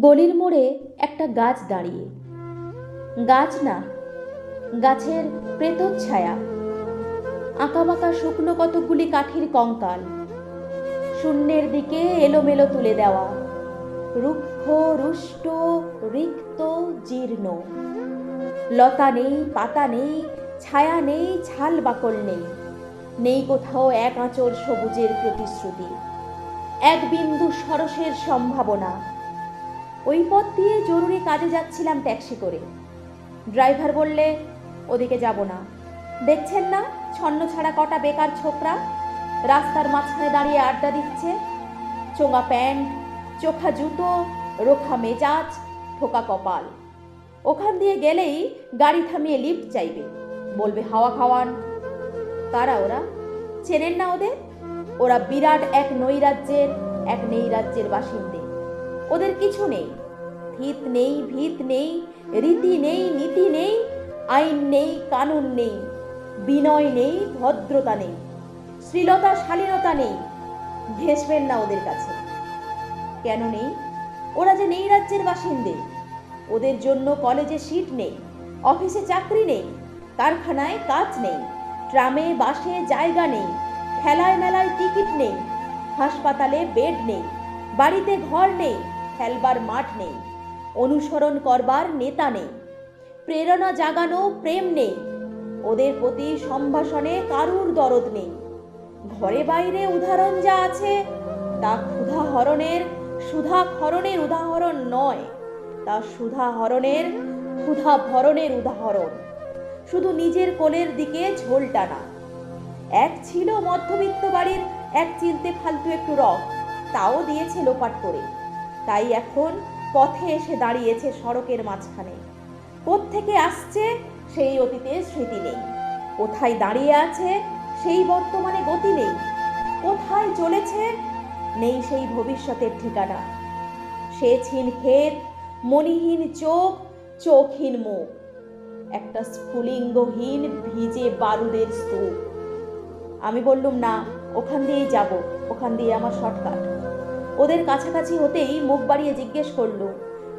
গলির মোড়ে একটা গাছ দাঁড়িয়ে, গাছ না, গাছের প্রেতচ্ছায়া, আঁকাবাঁকা শুকনো কতকগুলি কাঠির কঙ্কাল, শূন্যের দিকে এলোমেলো তুলে দেওয়া, রুক্ষ রুষ্ট রিক্ত জীর্ণ। লতা নেই, পাতা নেই, ছায়া নেই, ছাল বাকল নেই, নেই কোথাও এক আঁচড় সবুজের প্রতিশ্রুতি, এক বিন্দু সরসের সম্ভাবনা। ওই পথ দিয়ে জরুরি কাজে যাচ্ছিলাম ট্যাক্সি করে। ড্রাইভার বললে, ওদিকে যাব না, দেখছেন না ছন্ন ছাড়া কটা বেকার ছোকরা রাস্তার মাঝখানে দাঁড়িয়ে আড্ডা দিচ্ছে, চোঙা প্যান্ট, চোখা জুতো, রোখা মেজাজ, ঠোকা কপাল। ওখান দিয়ে গেলেই গাড়ি থামিয়ে লিফট চাইবে, বলবে হাওয়া খাওয়ান। কারা ওরা? চেনেন না ওদের? ওরা বিরাট এক নৈরাজ্যের, এক নৈরাজ্যের বাসিন্দে। ওদের কিছু নেই, ভিত নেই, ভিত নেই, রীতি নেই, নীতি নেই, আইন নেই, কানুন নেই, বিনয় নেই, ভদ্রতা নেই, শ্লীলতা শালীনতা নেই। ঘেঁষবেন না ওদের কাছে। কেন নেই? ওরা যে নেই রাজ্যের বাসিন্দে। ওদের জন্য কলেজে সিট নেই, অফিসে চাকরি নেই, কারখানায় কাজ নেই, ট্রামে বাসে জায়গা নেই, খেলায় মেলায় টিকিট নেই, হাসপাতালে বেড নেই, বাড়িতে ঘর নেই, খেলবার মাঠ নেই, অনুসরণ করবার নেতা নেই, প্রেরণা জাগানো প্রেম নেই, ওদের প্রতি সম্ভাষণে কারুর দরদ নেই। ঘরে বাইরে উদাহরণ যা আছে তা সুধা ক্ষরণের উদাহরণ নয়, তা সুধা হরণের ক্ষুধা ভরণের উদাহরণ। শুধু নিজের কোলের দিকে ঝোল টানা। এক ছিল মধ্যবিত্ত বাড়ির এক চিলতে ফালতু একটু রক, তাও দিয়েছে লোপাট করে। তাই এখন পথে এসে দাঁড়িয়েছে সড়কের মাঝখানে। কোত্থেকে আসছে সেই অতীতের স্মৃতি নেই, কোথায় দাঁড়িয়ে আছে সেই বর্তমানে গতি নেই, কোথায় চলেছে নেই সেই ভবিষ্যতের ঠিকানা। সে ছিন ক্ষেত, মণিহীন চোখ, চোখহীন মুখ, একটা স্ফুলিঙ্গহীন ভিজে বারুদের স্তূপ। আমি বললুম না, ওখান দিয়েই যাব, ওখান দিয়ে আমার শর্টকাট। ওদের কাছাকাছি হতেই মুখ বাড়িয়ে জিজ্ঞেস করলো,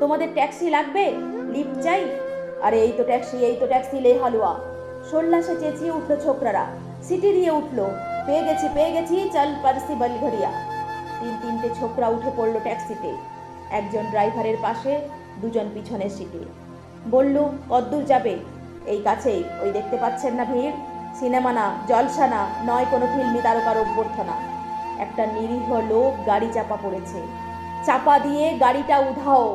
তোমাদের ট্যাক্সি লাগবে? লিফট চাই? আরে এই তো ট্যাক্সি, এই তো ট্যাক্সি, লে হালুয়া। সোল্লাসে চেঁচিয়ে উঠলো ছোকরারা, সিটি দিয়ে উঠলো, পেয়ে গেছি, চল পারসি বলঘড়িয়া। তিনটে ছোকরা উঠে পড়লো ট্যাক্সিতে, একজন ড্রাইভারের পাশে, দুজন পিছনের সিটে। বললু, কদ্দূর যাবে? এই কাছেই, ওই দেখতে পাচ্ছেন না ভিড়? সিনেমা না, জলসা না, নয় কোনো ফিল্মি তারকার অভ্যর্থনা। একটা নিরীহ লোক গাড়ি চাপা পড়েছে, চাপা দিয়ে গাড়িটা উধাও।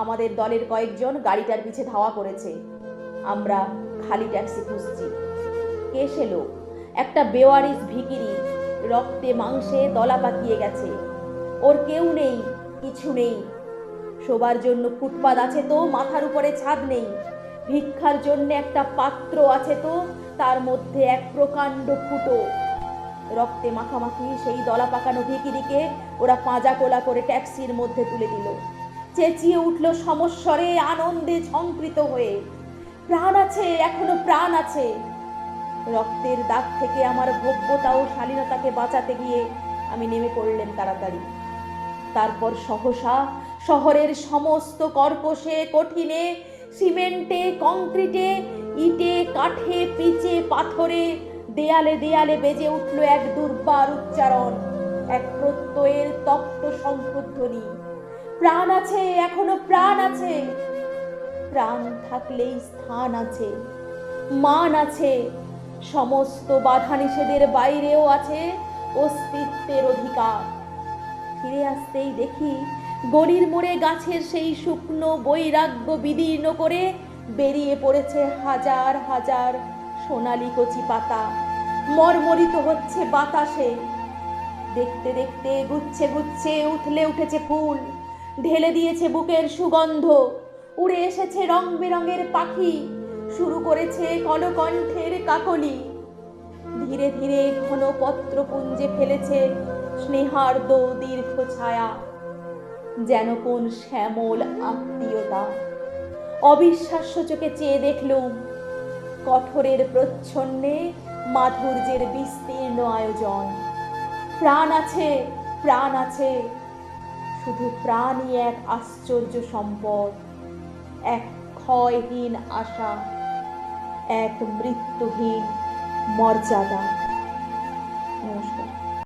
আমাদের দলের কয়েকজন গাড়িটার পিছে ধাওয়া করেছে। আমরা খালি ট্যাক্সি খুঁজছি। কে সে লোক? একটা বেওয়ারিশ ভিখিরি, রক্তে মাংসে দলা পাকিয়ে গেছে। ওর কেউ নেই, কিছু নেই। শোবার জন্য ফুটপাত আছে তো, মাথার উপরে ছাদ নেই। ভিক্ষার জন্য একটা পাত্র আছে তো, তার মধ্যে এক প্রকাণ্ড ফুটো। রক্তে মাখামাখি সেই দলা পাকানো ভিখিরিকে ওরা পাঁজা কোলা করে ট্যাক্সির মধ্যে তুলে দিল। চেঁচিয়ে উঠল সমস্বরে, আনন্দে ঝংকৃত হয়ে, প্রাণ আছে, এখনো প্রাণ আছে। রক্তের দাগ থেকে আমার ভব্যতা ও শালীনতাকে বাঁচাতে গিয়ে আমি নেমে পড়লেন তাড়াতাড়ি। তারপর সহসা শহরের সমস্ত কর্কশে, কঠিনে, সিমেন্টে, কংক্রিটে, ইটে, কাঠে, পিচে, পাথরে, দেয়ালে দেয়ালে বেজে উঠল এক দুর্বার উচ্চারণ, এক প্রত্যয়ের তপ্ত শঙ্খধ্বনি। প্রাণ আছে, এখনো প্রাণ আছে। প্রাণ থাকলেই স্থান আছে, মান আছে, সমস্ত বাধা নিষেধের বাইরেও আছে অস্তিত্বের অধিকার। ফিরে আসতেই দেখি গলির মোড়ে গাছের সেই শুকনো বৈরাগ্য বিদীর্ণ করে বেরিয়ে পড়েছে হাজার হাজার সোনালি কচি পাতা, মরমরিত হচ্ছে বাতাসে। দেখতে দেখতে গুচ্ছে গুচ্ছে উঠলে উঠেছে ফুল, ঢেলে দিয়েছে বুকের সুগন্ধ, উড়ে এসেছে রং বেরঙের পাখি, শুরু করেছে কলকণ্ঠের কাকলি। ধীরে ধীরে ঘন পত্রপুঞ্জে ফেলেছে স্নেহার্দ দীর্ঘ ছায়া, যেন কোন শ্যামল আত্মীয়তা। অবিশ্বাস্য চোখে চেয়ে দেখলুম কঠোরের প্রচ্ছন্নে মাধুর্যের বিস্তীর্ণ আয়োজন। প্রাণ আছে, প্রাণ আছে। শুধু প্রাণী এক আশ্চর্য সম্পদ, এক ক্ষয়হীন আশা, এক মৃত্যুহীন মর্যাদা।